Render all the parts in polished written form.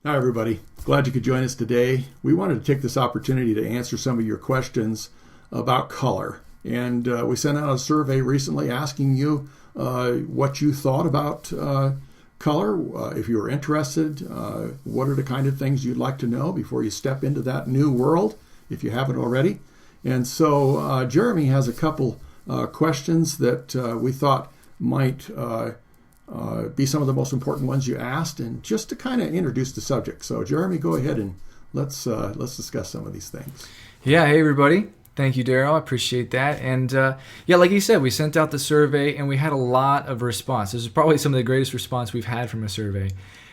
Hi, everybody. Glad you could join us today. We wanted to take this opportunity to answer some of your questions about color. And we sent out a survey recently asking you what you thought about color. If you were interested, what are the kind of things you'd like to know before you step into that new world, if you haven't already. And so Jeremy has a couple questions that we thought might be some of the most important ones you asked, and just to kind of introduce the subject. So, Jeremy, go ahead and let's discuss some of these things. Yeah, hey everybody. Thank you, Darrel. I appreciate that. And yeah, like you said, we sent out the survey and we had a lot of response. This is probably some of the greatest response we've had from a survey.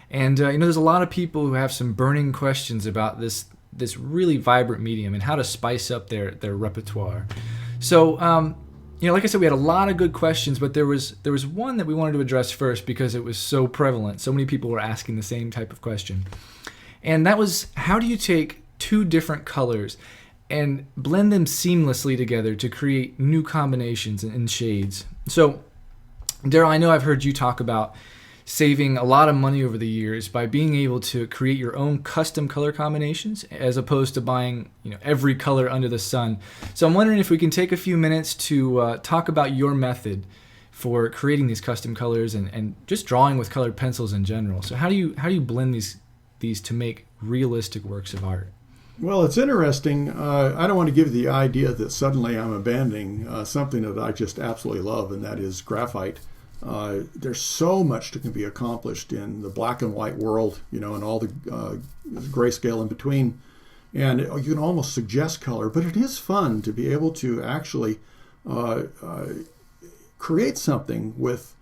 And there's a lot of people who have some burning questions about this really vibrant medium and how to spice up their repertoire. So, like I said, we had a lot of good questions, but there was one that we wanted to address first because it was so prevalent. So many people were asking the same type of question. And that was, how do you take two different colors and blend them seamlessly together to create new combinations and shades? So, Darrel, I know I've heard you talk about saving a lot of money over the years by being able to create your own custom color combinations as opposed to buying every color under the sun. So I'm wondering if we can take a few minutes to talk about your method for creating these custom colors and just drawing with colored pencils in general. So how do you blend these to make realistic works of art? Well, it's interesting. I don't want to give the idea that suddenly I'm abandoning something that I just absolutely love, and that is graphite. There's so much that can be accomplished in the black and white world, and all the grayscale in between. And you can almost suggest color, but it is fun to be able to actually create something with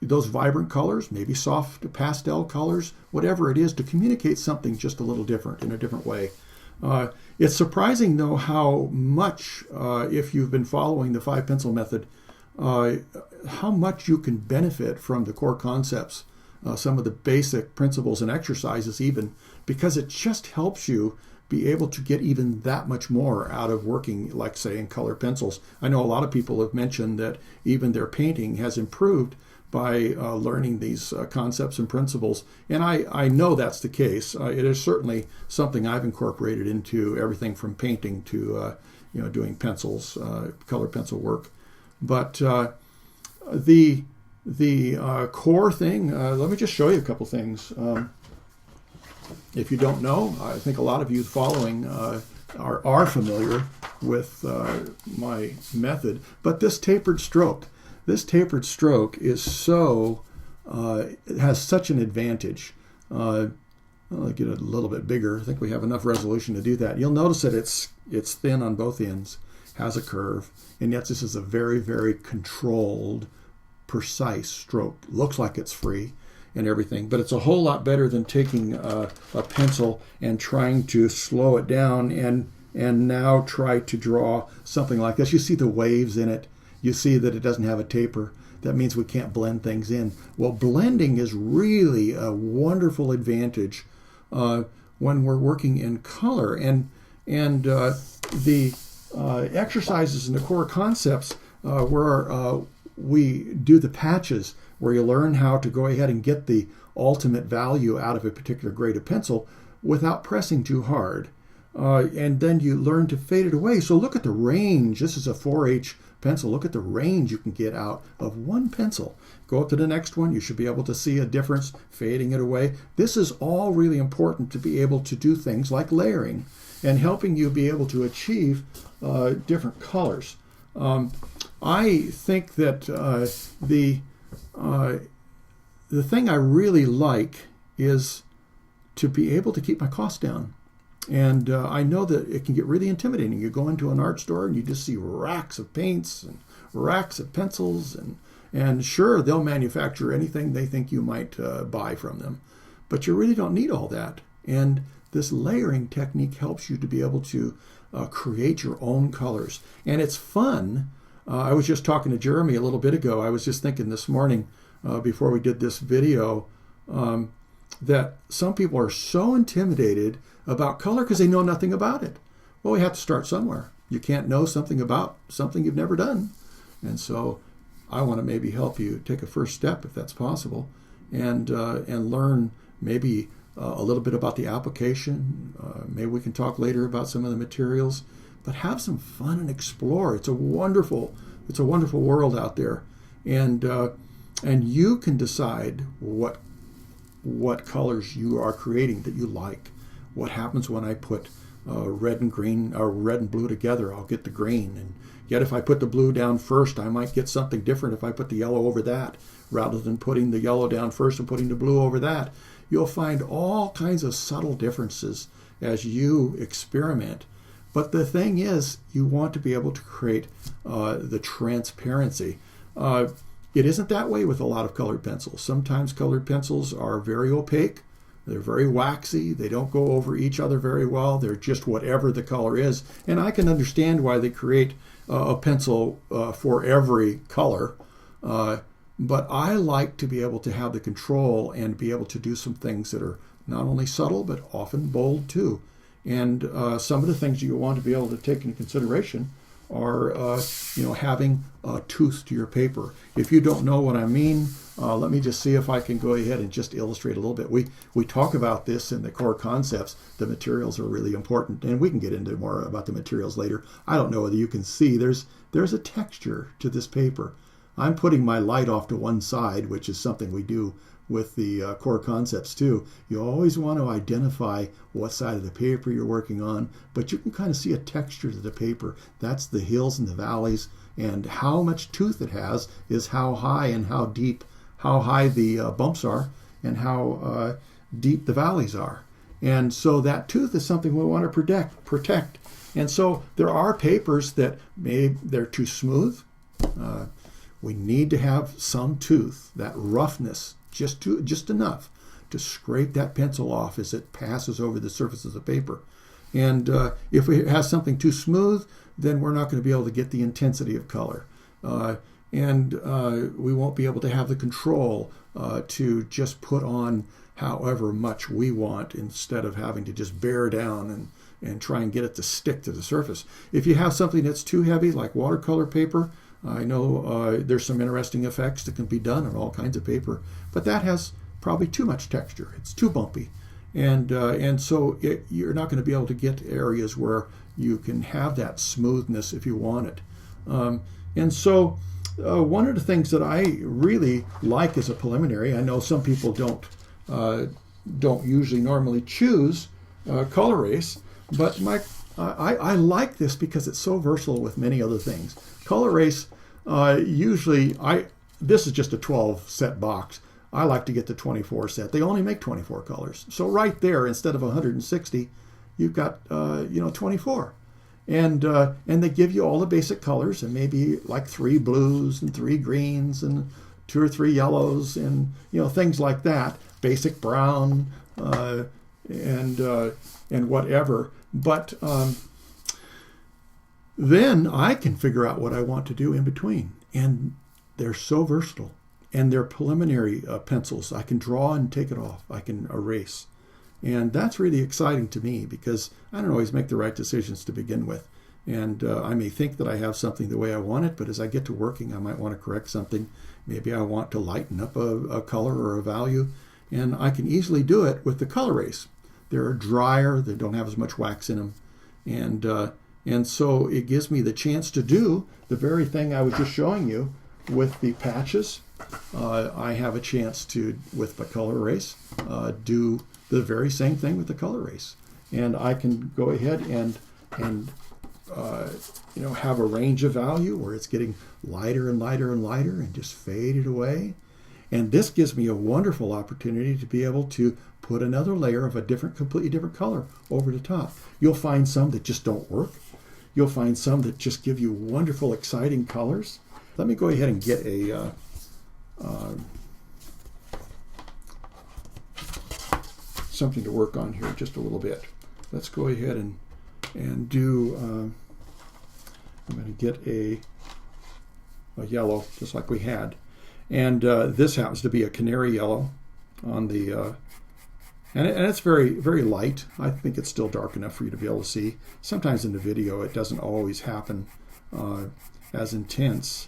those vibrant colors, maybe soft pastel colors, whatever it is, to communicate something just a little different in a different way. It's surprising, though, how much, if you've been following the 5-pencil method, how much you can benefit from the core concepts, some of the basic principles and exercises even, because it just helps you be able to get even that much more out of working, like, say, in colored pencils. I know a lot of people have mentioned that even their painting has improved by learning these concepts and principles, and I know that's the case. It is certainly something I've incorporated into everything from painting to doing pencils, colored pencil work. But the core thing, let me just show you a couple things. If you don't know, I think a lot of you following are familiar with my method. But this tapered stroke is so, it has such an advantage. I'll get it a little bit bigger. I think we have enough resolution to do that. You'll notice that it's thin on both ends, has a curve, and yet this is a very, very controlled, precise stroke. Looks like it's free and everything, but it's a whole lot better than taking a pencil and trying to slow it down and now try to draw something like this. You see the waves in it. You see that it doesn't have a taper. That means we can't blend things in. Well, blending is really a wonderful advantage when we're working in color, and the exercises in the core concepts where we do the patches, where you learn how to go ahead and get the ultimate value out of a particular grade of pencil without pressing too hard. And then you learn to fade it away. So look at the range. This is a 4H pencil. Look at the range you can get out of one pencil. Go up to the next one. You should be able to see a difference, fading it away. This is all really important to be able to do things like layering and helping you be able to achieve different colors. I think that the thing I really like is to be able to keep my costs down. And I know that it can get really intimidating. You go into an art store and you just see racks of paints and racks of pencils, and sure, they'll manufacture anything they think you might buy from them. But you really don't need all that. And this layering technique helps you to be able to create your own colors. And it's fun. I was just talking to Jeremy a little bit ago. I was just thinking this morning before we did this video that some people are so intimidated about color because they know nothing about it. Well, we have to start somewhere. You can't know something about something you've never done. And so I want to maybe help you take a first step, if that's possible, and learn maybe a little bit about the application. Maybe we can talk later about some of the materials, but have some fun and explore. It's a wonderful world out there, and you can decide what colors you are creating that you like. What happens when I put red and green or red and blue together? I'll get the green, and yet if I put the blue down first, I might get something different if I put the yellow over that, rather than putting the yellow down first and putting the blue over that. You'll find all kinds of subtle differences as you experiment. But the thing is, you want to be able to create the transparency. It isn't that way with a lot of colored pencils. Sometimes colored pencils are very opaque. They're very waxy. They don't go over each other very well. They're just whatever the color is. And I can understand why they create a pencil for every color. But I like to be able to have the control and be able to do some things that are not only subtle, but often bold too. And some of the things you want to be able to take into consideration are, having a tooth to your paper. If you don't know what I mean, let me just see if I can go ahead and just illustrate a little bit. We talk about this in the core concepts. The materials are really important, and we can get into more about the materials later. I don't know whether you can see, there's a texture to this paper. I'm putting my light off to one side, which is something we do with the core concepts too. You always want to identify what side of the paper you're working on, but you can kind of see a texture to the paper. That's the hills and the valleys, and how much tooth it has is how high and how deep, how high the bumps are and how deep the valleys are. And so that tooth is something we want to protect. And so there are papers that they're too smooth. We need to have some tooth, that roughness, just enough to scrape that pencil off as it passes over the surface of the paper. And if we have something too smooth, then we're not going to be able to get the intensity of color. And we won't be able to have the control to just put on however much we want instead of having to just bear down and try and get it to stick to the surface. If you have something that's too heavy, like watercolor paper, I know there's some interesting effects that can be done on all kinds of paper, but that has probably too much texture. It's too bumpy. And so you're not going to be able to get areas where you can have that smoothness if you want it. And so one of the things that I really like as a preliminary, I know some people don't usually normally choose col-erase, but I like this because it's so versatile with many other things. Col-erase, this is just a 12 set box. I like to get the 24 set. They only make 24 colors. So right there, instead of 160, you've got 24. And they give you all the basic colors, and maybe like 3 blues and 3 greens and 2 or 3 yellows and things like that. Basic brown and whatever. But then I can figure out what I want to do in between. And they're so versatile. And they're preliminary pencils. I can draw and take it off. I can erase. And that's really exciting to me because I don't always make the right decisions to begin with. And I may think that I have something the way I want it, but as I get to working, I might want to correct something. Maybe I want to lighten up a color or a value. And I can easily do it with the col-erase. They're drier. They don't have as much wax in them. And so it gives me the chance to do the very thing I was just showing you with the patches. I have a chance to, with the col-erase, do the very same thing with the col-erase. And I can go ahead and have a range of value where it's getting lighter and lighter and lighter and just faded away. And this gives me a wonderful opportunity to be able to put another layer of a completely different color over the top. You'll find some that just don't work. You'll find some that just give you wonderful, exciting colors. Let me go ahead and get something to work on here just a little bit. Let's go ahead and do, I'm going to get a yellow just like we had. And this happens to be a canary yellow on the, and it's very, very light. I think it's still dark enough for you to be able to see. Sometimes in the video it doesn't always happen as intense.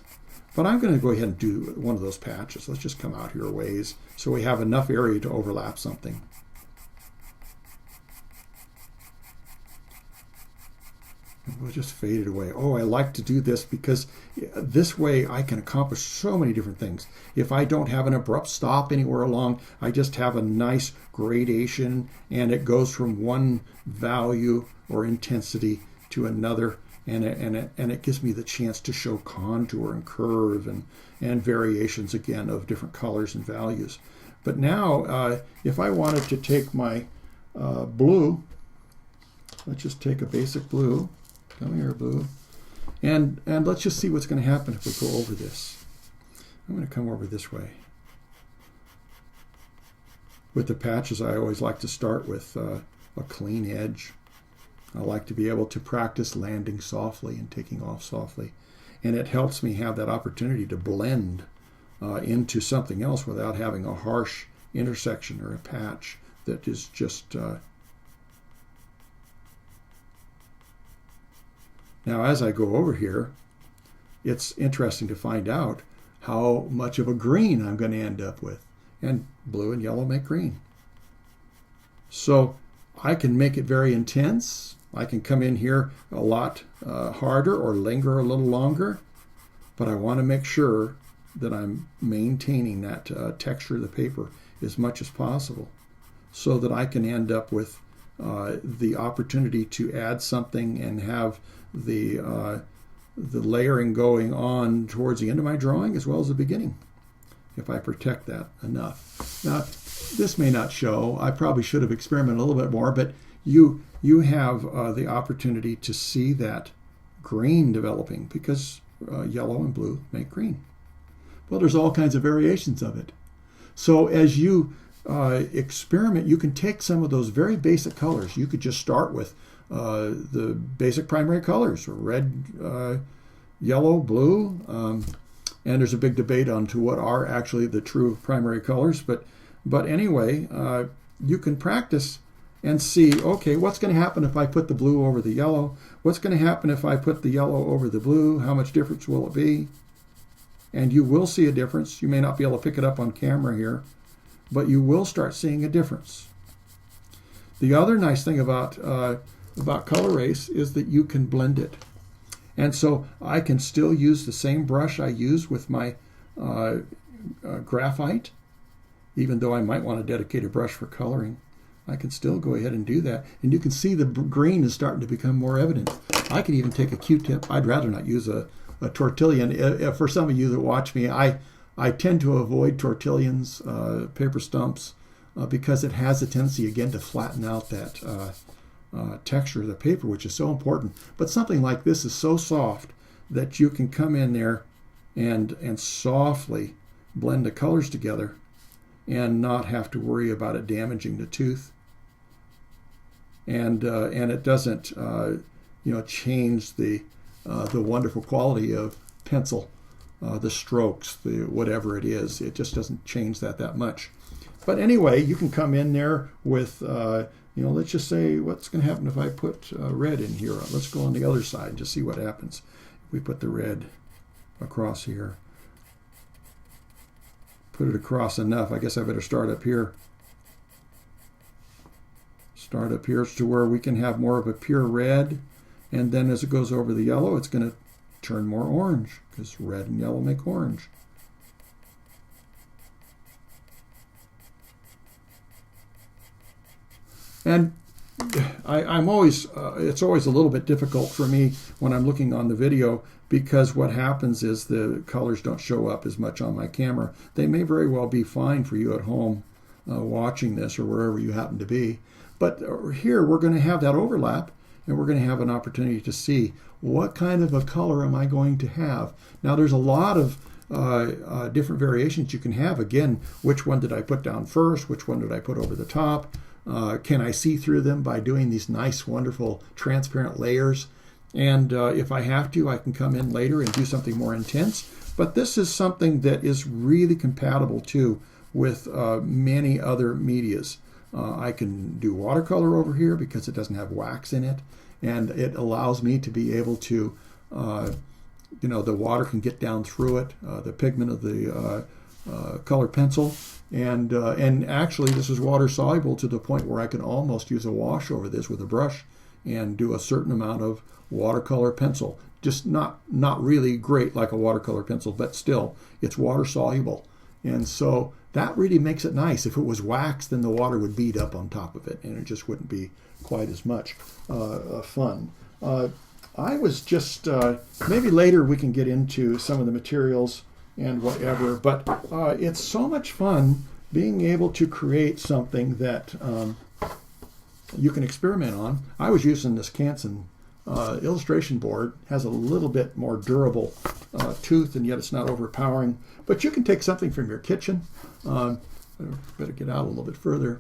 But I'm going to go ahead and do one of those patches. Let's just come out here a ways so we have enough area to overlap something. And we'll just fade it away. Oh, I like to do this because this way I can accomplish so many different things. If I don't have an abrupt stop anywhere along, I just have a nice gradation, and it goes from one value or intensity to another, and it gives me the chance to show contour and curve and variations again of different colors and values. But now, if I wanted to take my blue, let's just take a basic blue. Come here, blue. And let's just see what's going to happen if we go over this. I'm going to come over this way. With the patches, I always like to start with a clean edge. I like to be able to practice landing softly and taking off softly. And it helps me have that opportunity to blend into something else without having a harsh intersection or a patch that is just... Now, as I go over here, it's interesting to find out how much of a green I'm going to end up with. And blue and yellow make green. So I can make it very intense. I can come in here a lot harder or linger a little longer. But I want to make sure that I'm maintaining that texture of the paper as much as possible so that I can end up with the opportunity to add something and have the layering going on towards the end of my drawing as well as the beginning, if I protect that enough. Now, this may not show. I probably should have experimented a little bit more, but you have the opportunity to see that green developing because yellow and blue make green. Well, there's all kinds of variations of it. So as you experiment, you can take some of those very basic colors. You could just start with the basic primary colors, red, yellow, blue, and there's a big debate on to what are actually the true primary colors. But anyway, you can practice and see, okay, what's going to happen if I put the blue over the yellow? What's going to happen if I put the yellow over the blue? How much difference will it be? And you will see a difference. You may not be able to pick it up on camera here, but you will start seeing a difference. The other nice thing about col-erase is that you can blend it. And so I can still use the same brush I use with my graphite, even though I might want a dedicated brush for coloring. I can still go ahead and do that. And you can see the green is starting to become more evident. I can even take a Q-tip. I'd rather not use a tortillion. For some of you that watch me, I tend to avoid tortillons, paper stumps, because it has a tendency, again, to flatten out that texture of the paper, which is so important. But something like this is so soft that you can come in there and softly blend the colors together and not have to worry about it damaging the tooth. And it doesn't change the wonderful quality of pencil, the strokes, the whatever it is. It just doesn't change that much. But anyway, you can come in there with let's just say, what's going to happen if I put red in here? Let's go on the other side and just see what happens if we put the red across here. Put it across enough. I guess I better start up here. Start up here to where we can have more of a pure red. And then as it goes over the yellow, it's going to turn more orange because red and yellow make orange. And I'm always, it's always a little bit difficult for me when I'm looking on the video because what happens is the colors don't show up as much on my camera. They may very well be fine for you at home watching this or wherever you happen to be. But here we're going to have that overlap and we're going to have an opportunity to see what kind of a color am I going to have. Now there's a lot of different variations you can have. Again, which one did I put down first? Which one did I put over the top? Can I see through them by doing these nice, wonderful, transparent layers? And if I have to, I can come in later and do something more intense. But this is something that is really compatible, too, with many other medias. I can do watercolor over here because it doesn't have wax in it. And it allows me to be able to the water can get down through it, the pigment of the colored pencil. And actually, this is water soluble to the point where I can almost use a wash over this with a brush and do a certain amount of watercolor pencil. Just not really great like a watercolor pencil, but still, it's water soluble. And so that really makes it nice. If it was wax, then the water would bead up on top of it, and it just wouldn't be quite as much fun. I was just, maybe later we can get into some of the materials and whatever, but it's so much fun being able to create something that you can experiment on. I was using this Canson illustration board. Has a little bit more durable tooth, and yet it's not overpowering. But you can take something from your kitchen. Better get out a little bit further.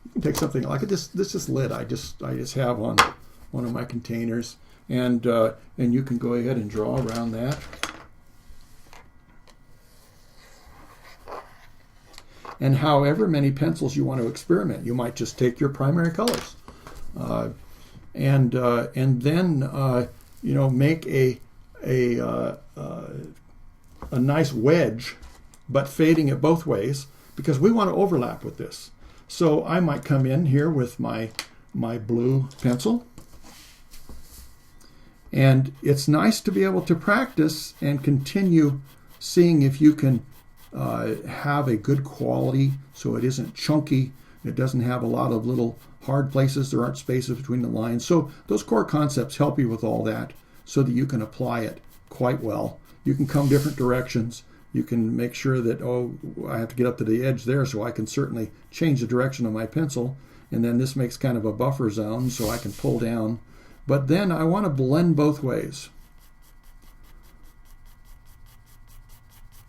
You can take something like this. This is lid I just have on one of my containers, and you can go ahead and draw around that. And however many pencils you want to experiment, you might just take your primary colors, and then make a nice wedge, but fading it both ways, because we want to overlap with this. So I might come in here with my blue pencil, and it's nice to be able to practice and continue seeing if you can have a good quality so it isn't chunky. It doesn't have a lot of little hard places. There aren't spaces between the lines. So those core concepts help you with all that so that you can apply it quite well. You can come different directions. You can make sure that, I have to get up to the edge there, so I can certainly change the direction of my pencil. And then this makes kind of a buffer zone so I can pull down. But then I want to blend both ways.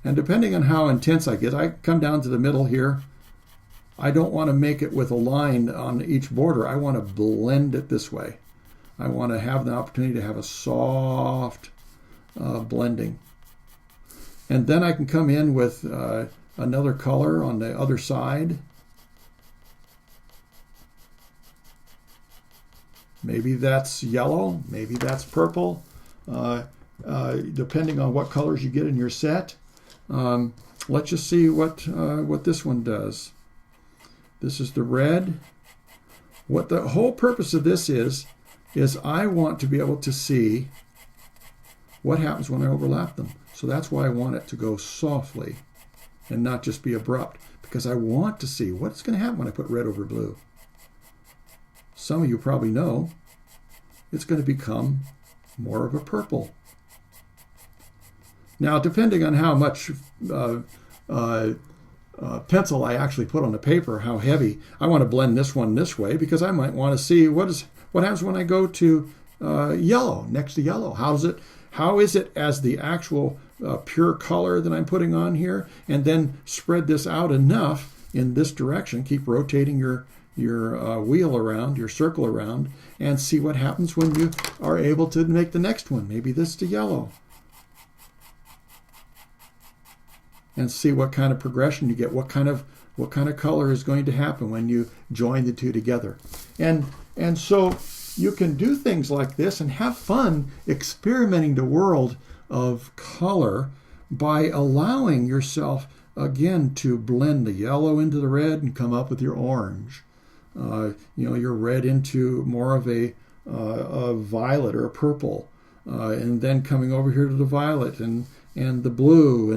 And depending on how intense I get, I come down to the middle here. I don't want to make it with a line on each border. I want to blend it this way. I want to have the opportunity to have a soft blending. And then I can come in with another color on the other side. Maybe that's yellow, maybe that's purple, depending on what colors you get in your set. Let's just see what this one does. This is the red. What the whole purpose of this is I want to be able to see what happens when I overlap them. So that's why I want it to go softly and not just be abrupt, because I want to see what's going to happen when I put red over blue. Some of you probably know it's going to become more of a purple. Now, depending on how much pencil I actually put on the paper, how heavy, I want to blend this one this way, because I might want to see what happens when I go to yellow, next to yellow. How is it as the actual pure color that I'm putting on here, and then spread this out enough in this direction. Keep rotating your wheel around, your circle around, and see what happens when you are able to make the next one. Maybe this to yellow. And see what kind of progression you get, what kind of color is going to happen when you join the two together. And so you can do things like this and have fun experimenting the world of color by allowing yourself, again, to blend the yellow into the red and come up with your orange. Your red into more of a violet or a purple, and then coming over here to the violet and the blue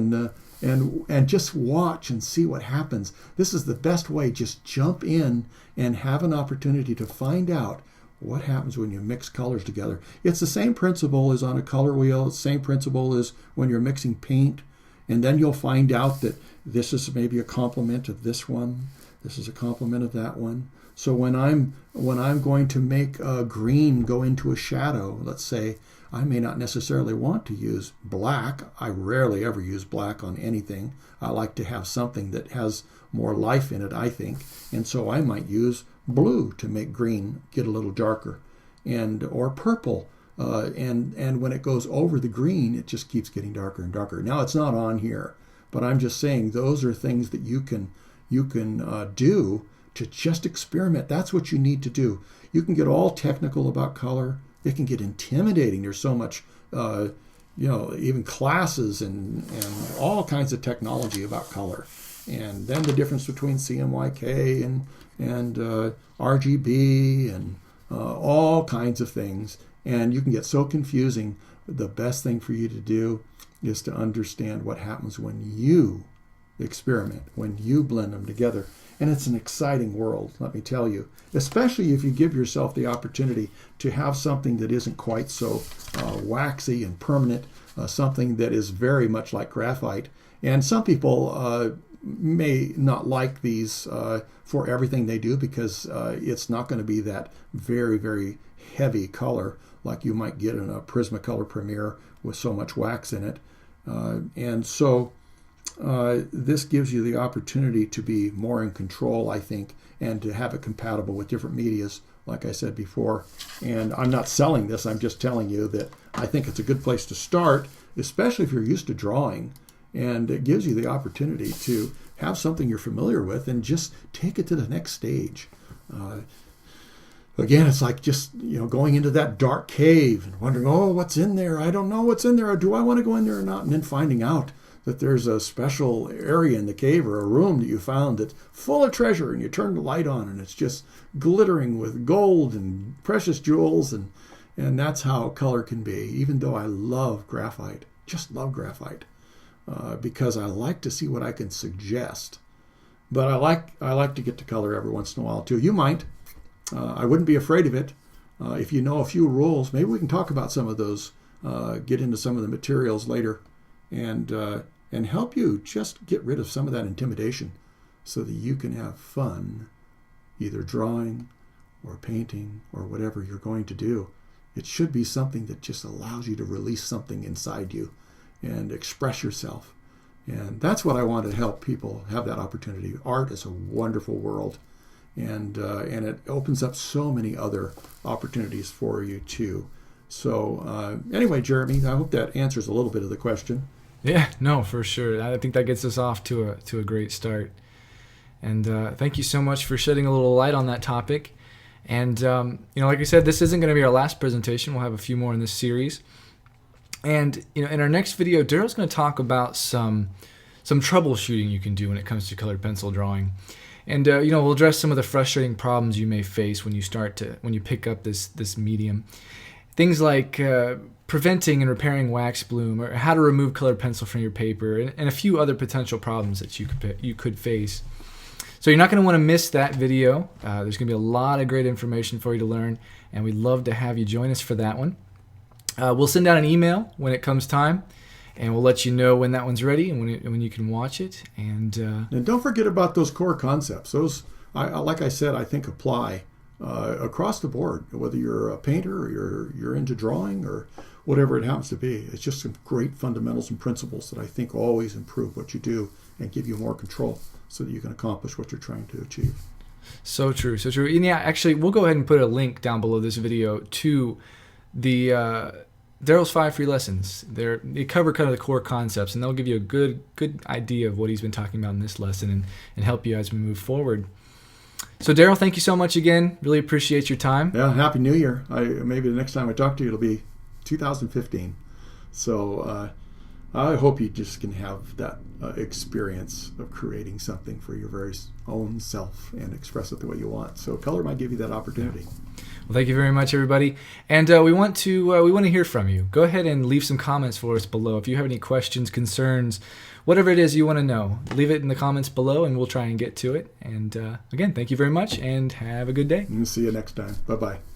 and just watch and see what happens. This is the best way. Just jump in and have an opportunity to find out what happens when you mix colors together. It's the same principle as on a color wheel. It's the same principle as when you're mixing paint. And then you'll find out that this is maybe a complement of this one. This is a complement of that one. So when I'm going to make a green go into a shadow, let's say, I may not necessarily want to use black. I rarely ever use black on anything. I like to have something that has more life in it, I think. And so I might use blue to make green get a little darker, or purple. And when it goes over the green, it just keeps getting darker and darker. Now, it's not on here, but I'm just saying those are things that you can do to just experiment. That's what you need to do. You can get all technical about color. It can get intimidating. There's so much even classes and all kinds of technology about color. And then the difference between CMYK and RGB and all kinds of things. And you can get so confusing. The best thing for you to do is to understand what happens when you experiment, when you blend them together. And it's an exciting world, let me tell you, especially if you give yourself the opportunity to have something that isn't quite so waxy and permanent, something that is very much like graphite. And some people may not like these for everything they do, because it's not going to be that very, very heavy color like you might get in a Prismacolor Premier with so much wax in it. And so this gives you the opportunity to be more in control, I think, and to have it compatible with different medias, like I said before. And I'm not selling this, I'm just telling you that I think it's a good place to start, especially if you're used to drawing. And it gives you the opportunity to have something you're familiar with and just take it to the next stage. Again, it's like just going into that dark cave and wondering, oh, what's in there? I don't know what's in there. Or do I want to go in there or not? And then finding out that there's a special area in the cave or a room that you found that's full of treasure, and you turn the light on and it's just glittering with gold and precious jewels. And that's how color can be, even though I love graphite, just love graphite, because I like to see what I can suggest. But I like to get to color every once in a while too. You might. I wouldn't be afraid of it. If you know a few rules, maybe we can talk about some of those, get into some of the materials later, and help you just get rid of some of that intimidation so that you can have fun either drawing or painting or whatever you're going to do. It should be something that just allows you to release something inside you and express yourself. And that's what I want to help people have that opportunity. Art is a wonderful world. And it opens up so many other opportunities for you too. So anyway, Jeremy, I hope that answers a little bit of the question. Yeah, no, for sure. I think that gets us off to a great start. And thank you so much for shedding a little light on that topic. And like I said, this isn't going to be our last presentation. We'll have a few more in this series. And in our next video, Darrel's going to talk about some troubleshooting you can do when it comes to colored pencil drawing. And we'll address some of the frustrating problems you may face when you pick up this medium. Things like preventing and repairing wax bloom, or how to remove colored pencil from your paper, and a few other potential problems that you could face. So you're not going to want to miss that video. There's going to be a lot of great information for you to learn, and we'd love to have you join us for that one. We'll send out an email when it comes time, and we'll let you know when that one's ready and when you can watch it. And don't forget about those core concepts. Those, like I said, I think apply across the board, whether you're a painter or you're into drawing or whatever it happens to be. It's just some great fundamentals and principles that I think always improve what you do and give you more control so that you can accomplish what you're trying to achieve. So true, so true. And yeah, actually, we'll go ahead and put a link down below this video to the Darrel's 5 free lessons. They cover kind of the core concepts, and they'll give you a good idea of what he's been talking about in this lesson and help you as we move forward. So Darrel, thank you so much again. Really appreciate your time. Yeah, Happy New Year. Maybe the next time I talk to you, it'll be 2015. So I hope you just can have that experience of creating something for your very own self and express it the way you want. So color might give you that opportunity. Yeah. Well, thank you very much, everybody. And we want to hear from you. Go ahead and leave some comments for us below. If you have any questions, concerns, whatever it is you want to know, leave it in the comments below, and we'll try and get to it. And again, thank you very much, and have a good day. And see you next time. Bye-bye.